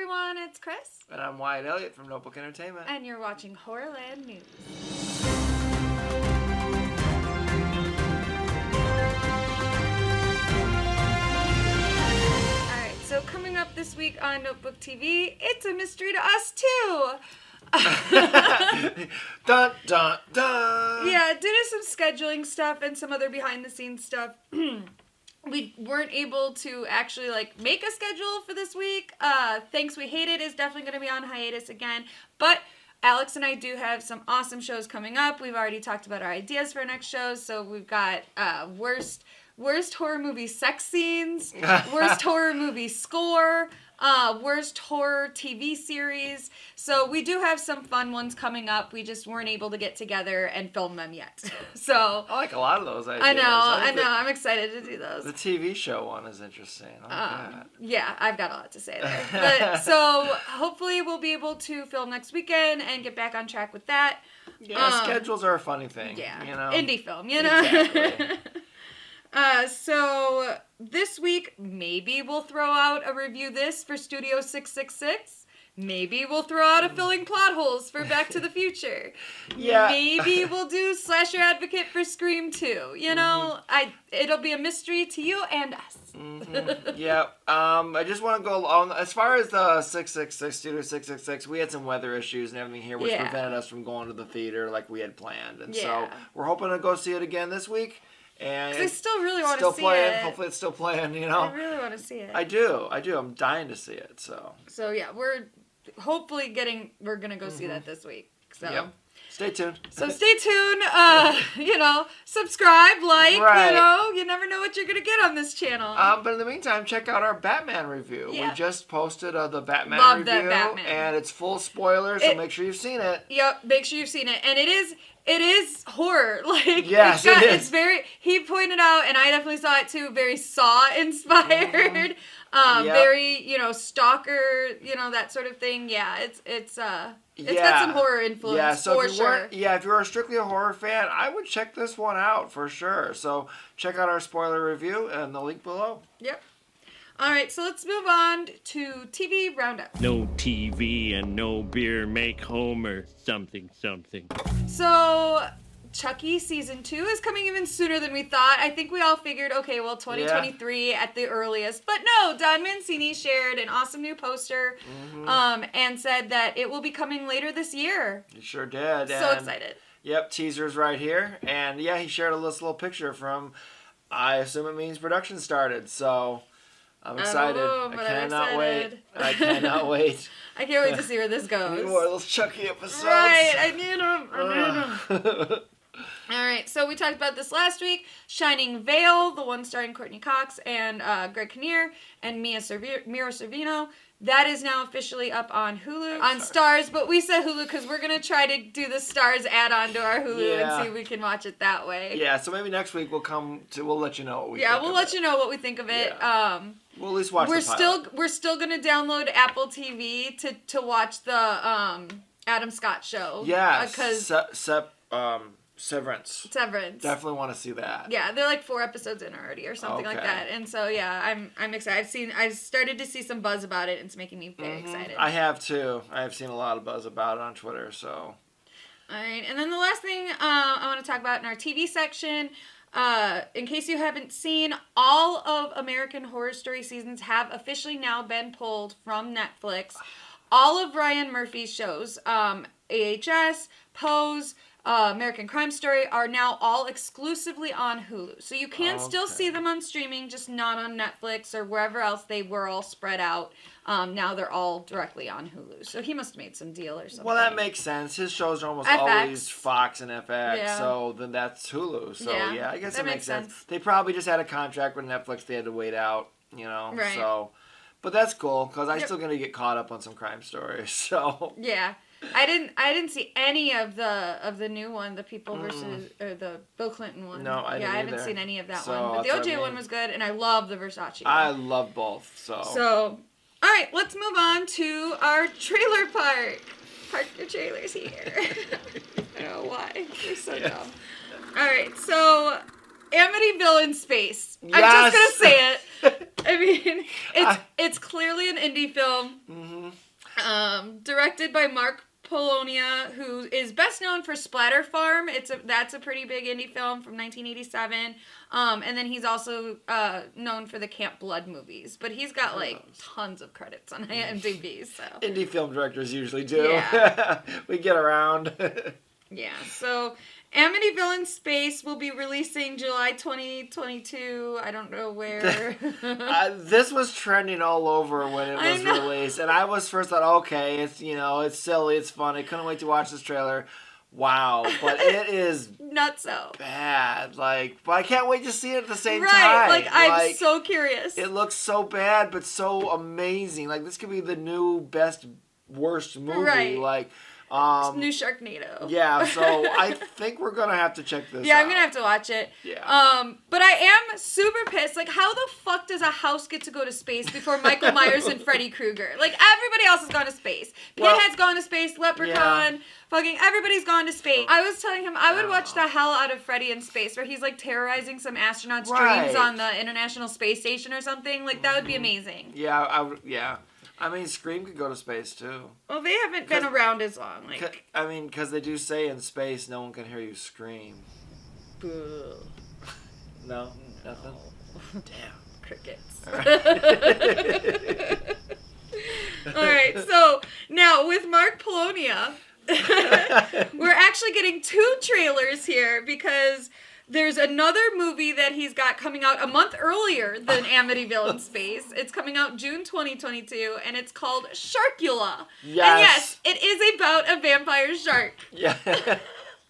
everyone, it's Kris. And I'm Wyatt Elliott from Notebook Entertainment. And you're watching Horrorland News. Alright, so coming up this week on Notebook TV, it's a mystery to us too. Dun, dun, dun. Yeah, due to some scheduling stuff and some other behind the scenes stuff, we weren't able to actually make a schedule for this week. Thanks We Hate It is definitely going to be on hiatus again, but Alex and I do have some awesome shows coming up. We've already talked about our ideas for our next shows, so we've got worst horror movie sex scenes, worst horror movie score, worst horror TV series. So we do have some fun ones coming up. We just weren't able to get together and film them yet. So I like a lot of those ideas. I know. I'm excited to do those. The TV show one is interesting. Yeah, I've got a lot to say there. But, so hopefully we'll be able to film next weekend and get back on track with that. Yeah, schedules are a funny thing. Yeah, you know? Indie film, you know? Exactly. So this week, maybe we'll throw out a review this for Studio 666. Maybe we'll throw out a filling plot holes for Back to the Future. Yeah. Maybe we'll do Slasher Advocate for Scream 2. You know, it'll be a mystery to you and us. Yeah. I just want to go on as far as the 666 Studio 666. We had some weather issues and everything here, which prevented us from going to the theater like we had planned, and so we're hoping to go see it again this week. And I still really want to see playing. it. Hopefully it's still playing, you know. I really want to see it. I do. I'm dying to see it, so. So yeah, we're hopefully we're going to go see that this week. So. Yep. Stay tuned. So stay tuned, subscribe, like, you never know what you're going to get on this channel. But in the meantime, check out our Batman review. Yeah. We just posted the Batman Love review. that Batman. And it's full spoilers, so make sure you've seen it. Yep, make sure you've seen it. And it is horror. Yes, it is. It's very, he pointed out, and I definitely saw it too, very Saw-inspired. Very, stalker, that sort of thing. Yeah, it's got some horror influence for sure. If you're strictly a horror fan, I would check this one out for sure. So check out our spoiler review and the link below. Yep. All right, so let's move on to TV Roundup. No TV and no beer make Homer something. So Chucky Season 2 is coming even sooner than we thought. I think we all figured, 2023 at the earliest. But no, Don Mancini shared an awesome new poster and said that it will be coming later this year. He sure did. So excited. Yep, teaser's right here. And yeah, he shared a little picture from, I assume it means production started. So I'm excited. I cannot wait. I cannot wait. I can't wait to see where this goes. We need more of those Chucky episodes. Right, I need them. All right, so we talked about this last week. Shining Veil, the one starring Courtney Cox and Greg Kinnear and Mira Sorvino. That is now officially up on Hulu, on Starz, but we said Hulu because we're going to try to do the Starz add-on to our Hulu and see if we can watch it that way. Yeah, so maybe next week we'll let you know what we think we'll let you know what we think of it. Yeah. We'll at least watch the pilot. We're still going to download Apple TV to watch the Adam Scott show. Yeah, because Severance. Definitely want to see that. Yeah, they're like 4 episodes in already or something like that. And so yeah, I'm excited. I've started to see some buzz about it and it's making me very excited. I have too. I have seen a lot of buzz about it on Twitter, so. Alright, and then the last thing I want to talk about in our TV section, in case you haven't seen, all of American Horror Story seasons have officially now been pulled from Netflix. All of Ryan Murphy's shows, AHS, Pose, American Crime Story are now all exclusively on Hulu. So you can still see them on streaming, just not on Netflix or wherever else they were all spread out. Now they're all directly on Hulu. So he must have made some deal or something. Well, that makes sense. His shows are almost always Fox and FX, so then that's Hulu. So yeah, I guess it makes sense. They probably just had a contract with Netflix they had to wait out, Right. So, but that's cool because I'm still going to get caught up on some crime stories, so. Yeah. I didn't see any of the new one, the People versus or the Bill Clinton one. No, I didn't I haven't either. seen any of that So, one. But the OJ one was good, and I love the Versace one. I love both. So all right, let's move on to our trailer park. Park your trailers here. I don't know why. You're so dumb. All right, so Amityville in space. Yes. I'm just gonna say it. I mean, it's clearly an indie film. Mm-hmm. Directed by Mark Polonia, who is best known for Splatter Farm. That's a pretty big indie film from 1987. And then he's also known for the Camp Blood movies. But he's got like tons of credits on IMDb. So Indie film directors usually do. Yeah. We get around. Yeah, so Amityville in Space will be releasing July 2022. I don't know where. This was trending all over when it was released, and I was first thought, okay, it's silly, it's funny. Couldn't wait to watch this trailer. Wow, but it is nutso bad. But I can't wait to see it at the same time. Right, I'm so curious. It looks so bad, but so amazing. This could be the new worst movie. Right. New Sharknado. Yeah, so I think we're gonna have to check this out. Yeah, I'm gonna have to watch it. Yeah. But I am super pissed. How the fuck does a house get to go to space before Michael Myers and Freddy Krueger? Everybody else has gone to space. Pinhead's gone to space. Leprechaun. Fucking everybody's gone to space. I was telling him I would watch the hell out of Freddy in Space, where he's terrorizing some astronauts' dreams on the International Space Station or something. That would be amazing. Yeah, I would. Yeah. I mean, Scream could go to space, too. Well, they haven't been around as long. Because they do say in space, no one can hear you scream. Boo. No? Nothing? Damn. Crickets. All right, so now with Mark Polonia, we're actually getting 2 trailers here because there's another movie that he's got coming out a month earlier than Amityville in Space. It's coming out June 2022, and it's called Sharkula. Yes. And yes, it is about a vampire shark. Yeah.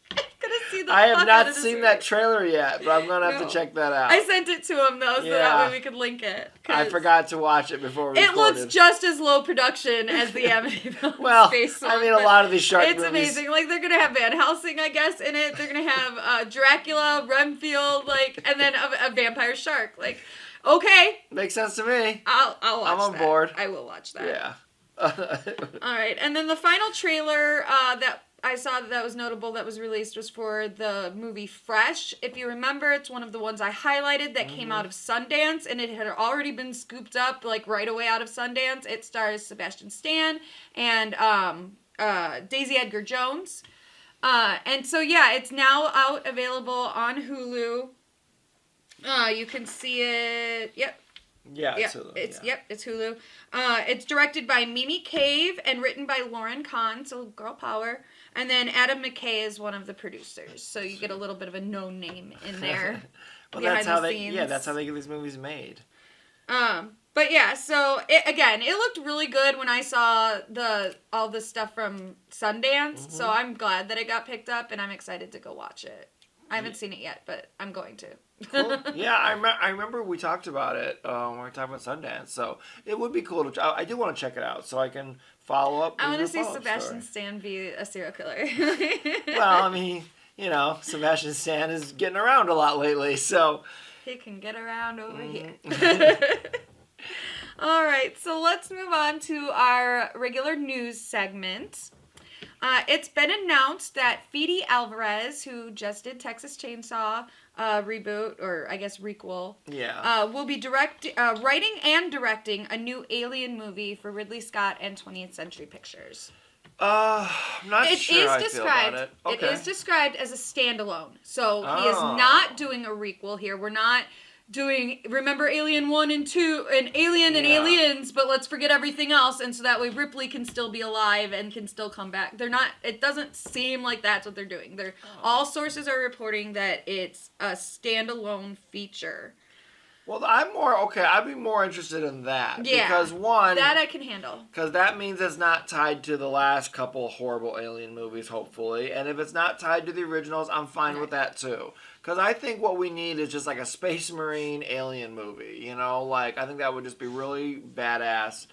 I'm gonna see the I have fuck out not of this seen movie. that trailer yet, but I'm gonna have to check that out. I sent it to him, though, so that way we could link it. I forgot to watch it before we recorded. It looks just as low production as the Amityville Space one. I mean, a lot of these shark movies. It's amazing. They're going to have Van Helsing, I guess, in it. They're going to have Dracula, Renfield, and then a vampire shark. Okay. Makes sense to me. I'll watch I'm on board. I will watch that. Yeah. All right. And then the final trailer that I saw that was notable that was released was for the movie Fresh. If you remember, it's one of the ones I highlighted that came out of Sundance, and it had already been scooped up right away out of Sundance. It stars Sebastian Stan and Daisy Edgar Jones. And so it's now out available on Hulu. You can see it. Yep. Yeah, it's Hulu. It's Hulu. It's directed by Mimi Cave and written by Lauren Kahn, so girl power. And then Adam McKay is one of the producers, so you get a little bit of a known name in there. Well, that's how that's how they get these movies made. But yeah, so it looked really good when I saw all the stuff from Sundance. So I'm glad that it got picked up, and I'm excited to go watch it. I haven't seen it yet, but I'm going to. Cool. Yeah, I remember we talked about it when we were talking about Sundance. So it would be cool to. I do want to check it out so I can follow up. I want to see Sebastian Stan be a serial killer. Well, I mean, Sebastian Stan is getting around a lot lately, so he can get around over here. All right, so let's move on to our regular news segment. It's been announced that Fede Alvarez, who just did Texas Chainsaw reboot, or I guess requel, will be writing and directing a new Alien movie for Ridley Scott and 20th Century Pictures. I'm not sure how I feel about it. Okay. It is described as a standalone, so he is not doing a requel here. We're not doing, remember Alien 1 and 2, and Alien and Aliens, but let's forget everything else, and so that way Ripley can still be alive and can still come back. They're not, it doesn't seem like that's what they're doing. All sources are reporting that it's a standalone feature. Well, I'd be more interested in that. Yeah. Because that I can handle. Because that means it's not tied to the last couple horrible Alien movies, hopefully. And if it's not tied to the originals, I'm fine with that too. Because I think what we need is just a Space Marine Alien movie. I think that would just be really badass.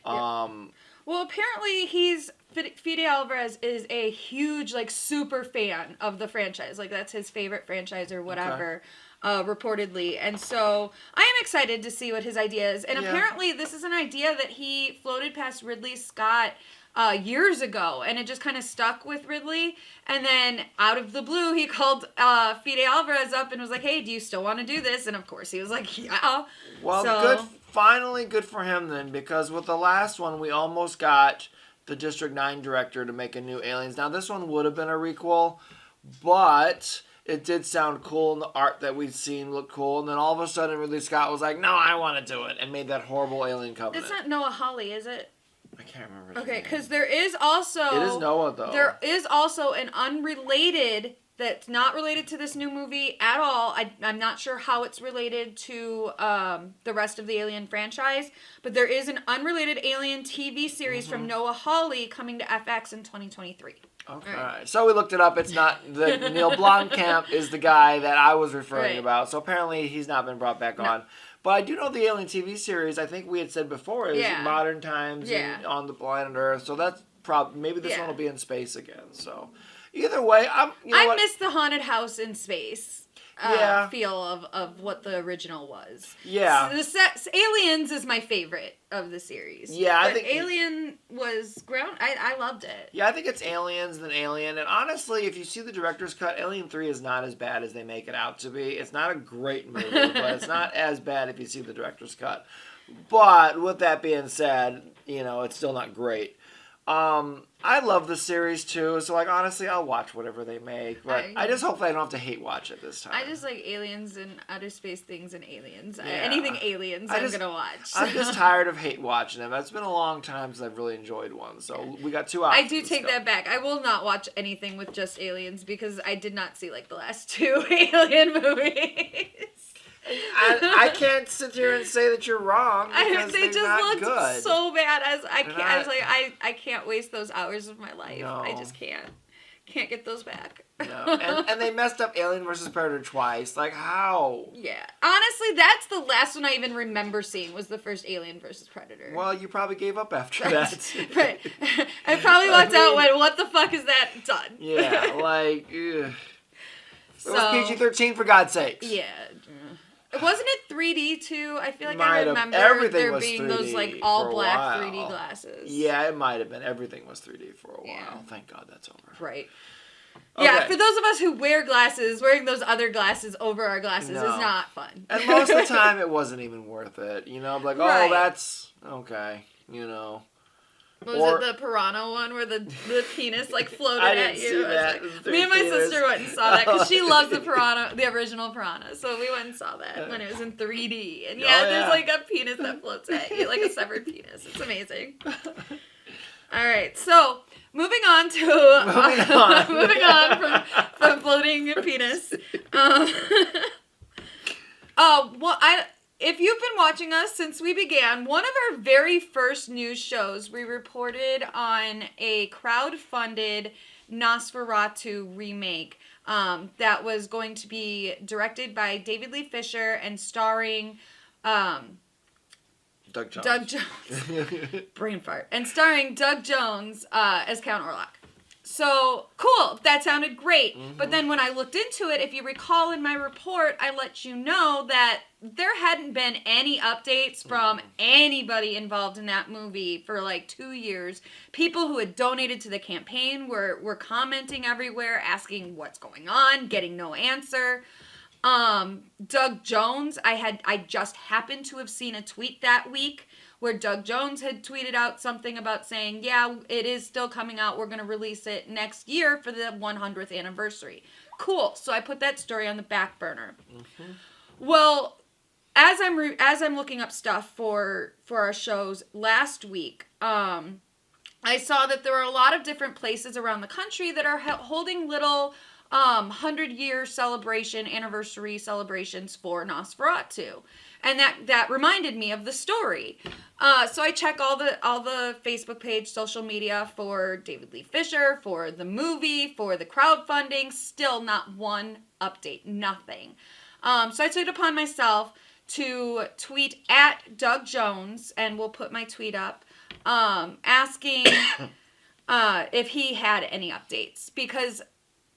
Yeah. Well, apparently Fede Alvarez is a huge, super fan of the franchise. That's his favorite franchise or whatever. Okay. reportedly. And so I am excited to see what his idea is. And apparently this is an idea that he floated past Ridley Scott years ago, and it just kind of stuck with Ridley. And then out of the blue, he called Fede Alvarez up and was like, "Hey, do you still want to do this?" And of course he was like, "Yeah." Well, good for him then, because with the last one, we almost got the District 9 director to make a new Aliens. Now, this one would have been a requel, but it did sound cool, and the art that we'd seen looked cool. And then all of a sudden, Ridley Scott was like, "No, I want to do it," and made that horrible Alien Covenant. It's not Noah Hawley, is it? I can't remember. Okay, because there is also... It is Noah, though. There is also an unrelated... that's not related to this new movie at all. I'm not sure how it's related to the rest of the Alien franchise, but there is an unrelated Alien TV series from Noah Hawley coming to FX in 2023. Okay. Right. So we looked it up. It's not... Neil Blomkamp is the guy that I was referring about. So apparently he's not been brought back on. But I do know the Alien TV series, I think we had said before, is modern times and on the planet Earth. So that's probably... Maybe this one will be in space again. So... Either way, I miss the haunted house in space feel of what the original was. Yeah. So Aliens is my favorite of the series. Yeah, I think... Alien was I loved it. Yeah, I think it's Aliens than Alien. And honestly, if you see the director's cut, Alien 3 is not as bad as they make it out to be. It's not a great movie, but it's not as bad if you see the director's cut. But with that being said, it's still not great. I love the series too, so honestly I'll watch whatever they make, but I just hope I don't have to hate watch it this time. I just like aliens and outer space things and aliens. Anything aliens I'm gonna watch. I'm just tired of hate watching them. It's been a long time since I've really enjoyed one, so we got 2 hours. I do take that back. I will not watch anything with just aliens because I did not see the last 2 Alien movies. I can't sit here and say that you're wrong because they just not looked good. so bad. I was like, I can't waste those hours of my life. No. I just can't get those back. No. And they messed up Alien vs. Predator twice. How? Yeah. Honestly, that's the last one I even remember seeing was the first Alien vs. Predator. Well, you probably gave up after that. Right. I probably walked out and went, what the fuck is that done? Yeah, ugh. So, it was PG-13 for God's sakes. Yeah. Wasn't it 3D too? I feel like I remember there being those all black 3D glasses. Yeah, it might have been. Everything was 3D for a while. Yeah. Thank God that's over. Right. Okay. Yeah, for those of us who wear glasses, wearing those other glasses over our glasses is not fun. And most of the time it wasn't even worth it. Oh, that's okay. Was it the Piranha one where the penis floated at you? I didn't see that. Me and my sister went and saw that because she loves the original Piranha. So we went and saw that when it was in 3D. And there's a penis that floats at you, a severed penis. It's amazing. All right, so moving on from floating penis. If you've been watching us since we began, one of our very first news shows, we reported on a crowd-funded Nosferatu remake that was going to be directed by David Lee Fisher and starring Doug Jones. Brain fart. And starring Doug Jones as Count Orlok. So, cool. That sounded great. Mm-hmm. But then when I looked into it, if you recall in my report, I let you know that there hadn't been any updates from anybody involved in that movie for 2 years. People who had donated to the campaign were commenting everywhere, asking what's going on, getting no answer. Doug Jones, I just happened to have seen a tweet that week where Doug Jones had tweeted out something about saying, yeah, it is still coming out. We're going to release it next year for the 100th anniversary. Cool. So I put that story on the back burner. Mm-hmm. Well, as I'm looking up stuff for our shows last week, I saw that there are a lot of different places around the country that are holding little 100-year anniversary celebrations for Nosferatu. And that reminded me of the story. So I check all the Facebook page, social media for David Lee Fisher, for the movie, for the crowdfunding. Still not one update, nothing. So I took it upon myself to tweet at Doug Jones, and we'll put my tweet up, asking if he had any updates. Because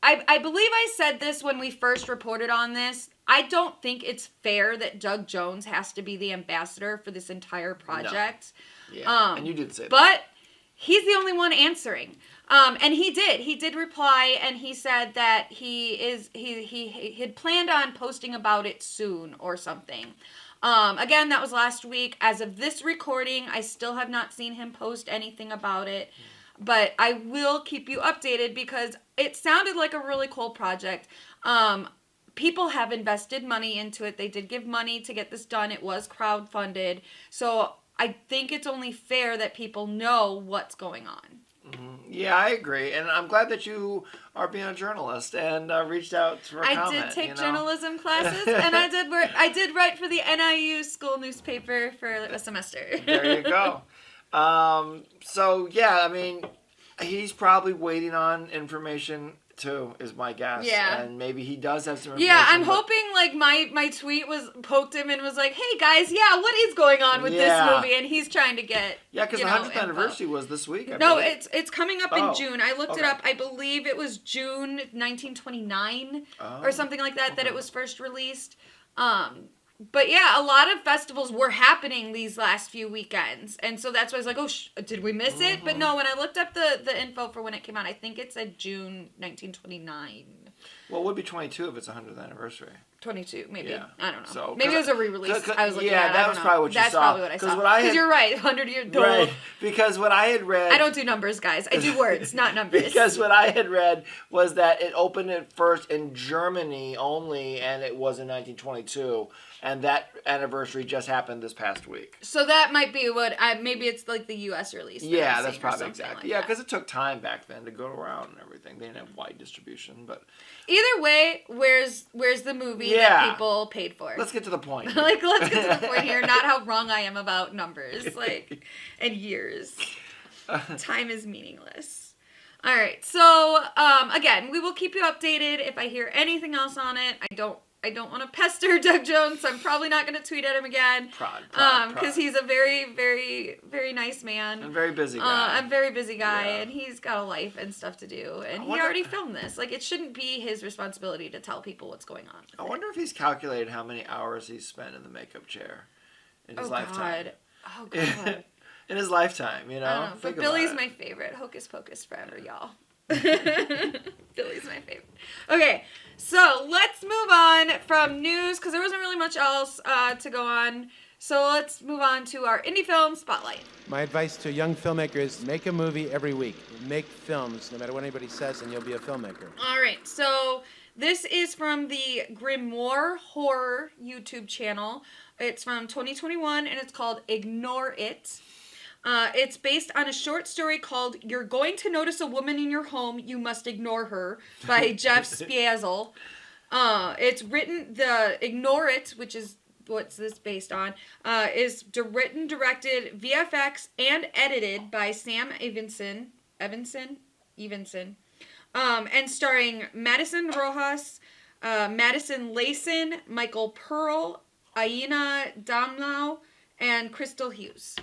I believe I said this when we first reported on this. I don't think it's fair that Doug Jones has to be the ambassador for this entire project. No. Yeah, and you did say that. But he's the only one answering. And he did reply, and he said that he had planned on posting about it soon or something. Again, that was last week. As of this recording, I still have not seen him post anything about it. But I will keep you updated because it sounded like a really cool project. People have invested money into it. They did give money to get this done. It was crowdfunded. So I think it's only fair that people know what's going on. Yeah, I agree, and I'm glad that you are being a journalist and reached out for a comment. I did take journalism classes, and I did write for the NIU school newspaper for a semester. There you go. So yeah, I mean, he's probably waiting on information too, is my guess. Yeah. And maybe he does have some information. Yeah, I'm hoping like my tweet poked him and was like, hey guys, yeah, what is going on with this movie? And he's trying to get because the 100th anniversary was this week. I No, believe. it's coming up in June. I looked it up. I believe it was June 1929 or something like that that it was first released. But yeah, a lot of festivals were happening these last few weekends. And so that's why I was like, oh, did we miss it? But no, when I looked up the info for when it came out, I think it said June 1929. Well, it would be 22 if it's 100th anniversary. 22, maybe. Yeah. I don't know. So, maybe it was a re-release. I was looking that was probably what you saw. That's probably what I saw. Because you're right, 100 years old. Right, because what I had read... I don't do numbers, guys. I do words, not numbers. Because what I had read was that it opened at first in Germany only, and it was in 1922. And that anniversary just happened this past week. So that might be what maybe it's like the U.S. release. Yeah, that's probably exactly. Yeah, because it took time back then to go around and everything. They didn't have wide distribution, but either way, where's the movie that people paid for? Let's get to the point. Let's get to the point here. Not how wrong I am about numbers, and years. Time is meaningless. All right. So again, we will keep you updated if I hear anything else on it. I don't want to pester Doug Jones, so I'm probably not going to tweet at him again. Because he's a very, very, very nice man. And very busy guy. I'm a very busy guy, and he's got a life and stuff to do. And he already filmed this. Like, it shouldn't be his responsibility to tell people what's going on. I wonder if he's calculated how many hours he's spent in the makeup chair in his lifetime. Oh, God. In his lifetime, you know? I don't know, but Billy's my favorite. Hocus Pocus forever, y'all. Billy's my favorite. Okay, so let's move on from news because there wasn't really much else to go on. So let's move on to our indie film spotlight. My advice to young filmmakers: make a movie every week. Make films, no matter what anybody says, and you'll be a filmmaker. All right, so this is from the Grimoire Horror YouTube channel. It's from 2021, and it's called Ignore It. It's based on a short story called You're Going to Notice a Woman in Your Home, You Must Ignore Her by Jeff Spiazzel. It's written, Ignore It, which is what's this based on, is written, directed, VFX, and edited by Sam Evenson, and starring Madison Rojas, Madison Layson, Michael Pearl, Aina Damlau, and Crystal Hughes.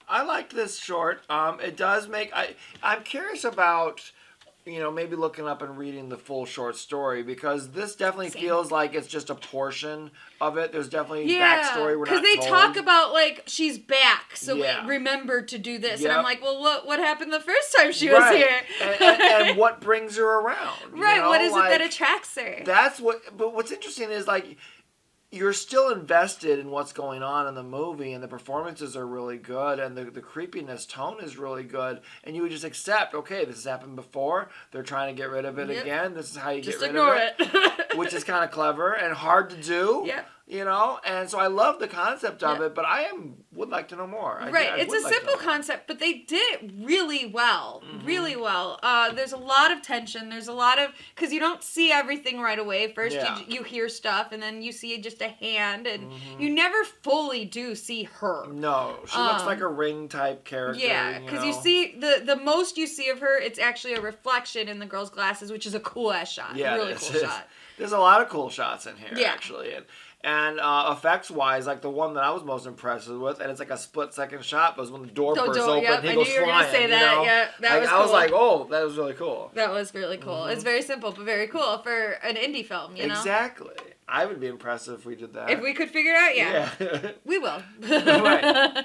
I liked this short. It does make... I'm curious about, maybe looking up and reading the full short story, because this definitely feels like it's just a portion of it. There's definitely backstory we're not told. Because they talk about, she's back, so we remembered to do this. Yep. And I'm like, well, what happened the first time she was here? and what brings her around? Right, what is it that attracts her? But what's interesting is, you're still invested in what's going on in the movie, and the performances are really good, and the creepiness tone is really good, and you would just accept, okay, this has happened before, they're trying to get rid of it again, this is how you get rid of it. Just ignore it. Which is kind of clever and hard to do. Yep. And so I love the concept of it, but would like to know more. It's a simple concept, but they did it really well. Mm-hmm. Really well. There's a lot of tension. There's a lot of... Because you don't see everything right away. First, you hear stuff, and then you see just a hand, and you never fully do see her. No. She looks like a Ring-type character. Yeah, because you see... The most you see of her, it's actually a reflection in the girl's glasses, which is a cool-ass shot. Yeah, really cool shot. There's a lot of cool shots in here, actually. And effects-wise, like the one that I was most impressed with, and it's like a split-second shot, was when the door bursts open, yep. he goes flying. I knew you were gonna say that. Yeah, that was cool. I was like, oh, that was really cool. That was really cool. It's very simple, but very cool for an indie film, you know? Exactly. I would be impressed if we did that. If we could figure it out, yeah. We will. Right.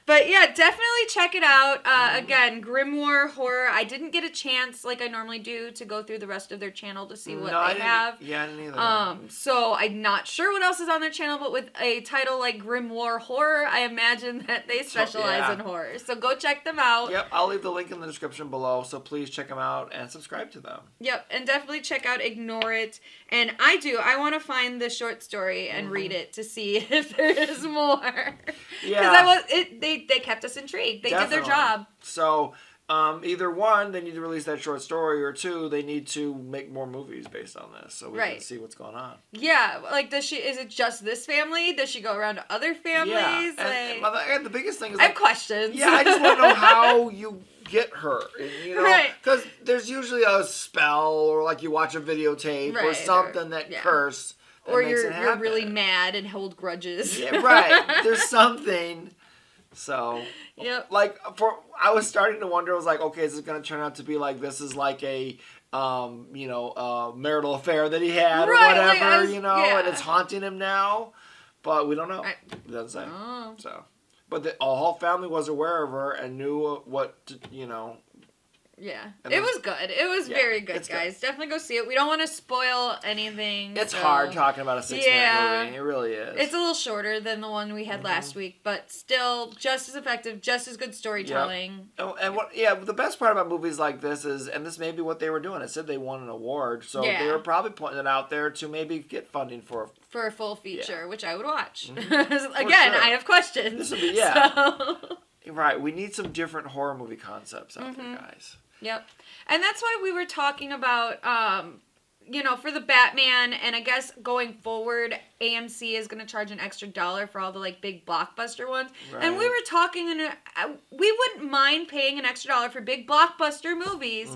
But yeah, definitely check it out. Again, Grimoire Horror. I didn't get a chance, like I normally do, to go through the rest of their channel to see what they have. Yeah, I didn't either. So I'm not sure what else is on their channel, but with a title like Grimoire Horror, I imagine that they specialize in horror. So go check them out. Yep, I'll leave the link in the description below, so please check them out and subscribe to them. Yep, and definitely check out Ignore It. And I want to find the short story and read it to see if there is more. Yeah. Because they kept us intrigued. They did their job. So either one, they need to release that short story, or two, they need to make more movies based on this, so we can see what's going on. Yeah, like is it just this family? Does she go around to other families? Yeah, and the biggest thing is, I have questions. Yeah, I just want to know how you get her, you know, right? Because there's usually a spell, or like you watch a videotape, or something that curse. Or you're really mad and hold grudges. Yeah, right. There's something. So, like, I was starting to wonder. I was like, okay, is it going to turn out to be like this is like a, marital affair that he had, or whatever, and it's haunting him now, but we don't know. It doesn't say. Oh. So, but the whole family was aware of her and knew what to, Yeah, it was good. It was very good, guys. Good. Definitely go see it. We don't want to spoil anything. It's hard talking about a 6-minute movie. It really is. It's a little shorter than the one we had last week, but still just as effective, just as good storytelling. Yep. And the best part about movies like this is, and this may be what they were doing. It said they won an award, so they were probably putting it out there to maybe get funding for a full feature, which I would watch. Again, I have questions. This would be So. Right. We need some different horror movie concepts out there, guys. Yep. And that's why we were talking about, for the Batman, and I guess going forward, AMC is going to charge an extra $1 for all the, like, big blockbuster ones. Right. And we were talking, we wouldn't mind paying an extra $1 for big blockbuster movies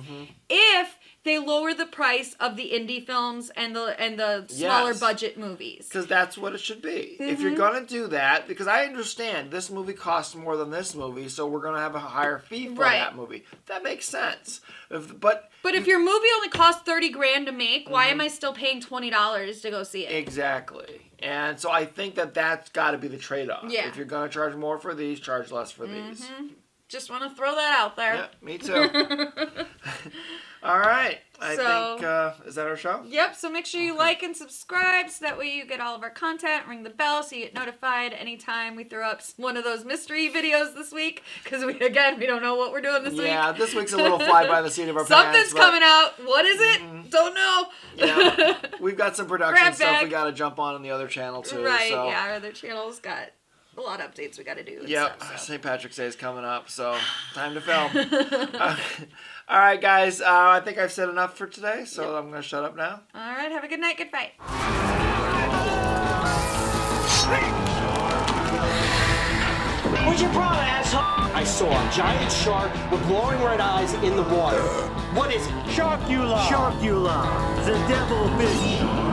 if they lower the price of the indie films and the smaller budget movies. Because that's what it should be. If you're going to do that, because I understand this movie costs more than this movie, so we're going to have a higher fee for that movie. That makes sense. But if your movie only costs $30,000 to make, why am I still paying $20 to go see it? Exactly. And so I think that's got to be the trade-off. Yeah. If you're going to charge more for these, charge less for these. Just want to throw that out there. Yeah, me too. All right. I think, is that our show? Yep. So make sure you like and subscribe so that way you get all of our content. Ring the bell so you get notified anytime we throw up one of those mystery videos this week. Because we don't know what we're doing this week. Yeah, this week's a little fly by the seat of our Something's pants. Something's coming out. What is it? Don't know. Yeah. We've got some production stuff we got to jump on the other channel too. Right. So. Yeah, our other channel's got a lot of updates we got to do. Yep. St. Patrick's Day is coming up, so time to film. All right, guys. I think I've said enough for today, so I'm going to shut up now. All right. Have a good night. Good fight. What's your problem, asshole? I saw a giant shark with glowing red eyes in the water. What is it? Sharkula! Sharkula! The devil fish!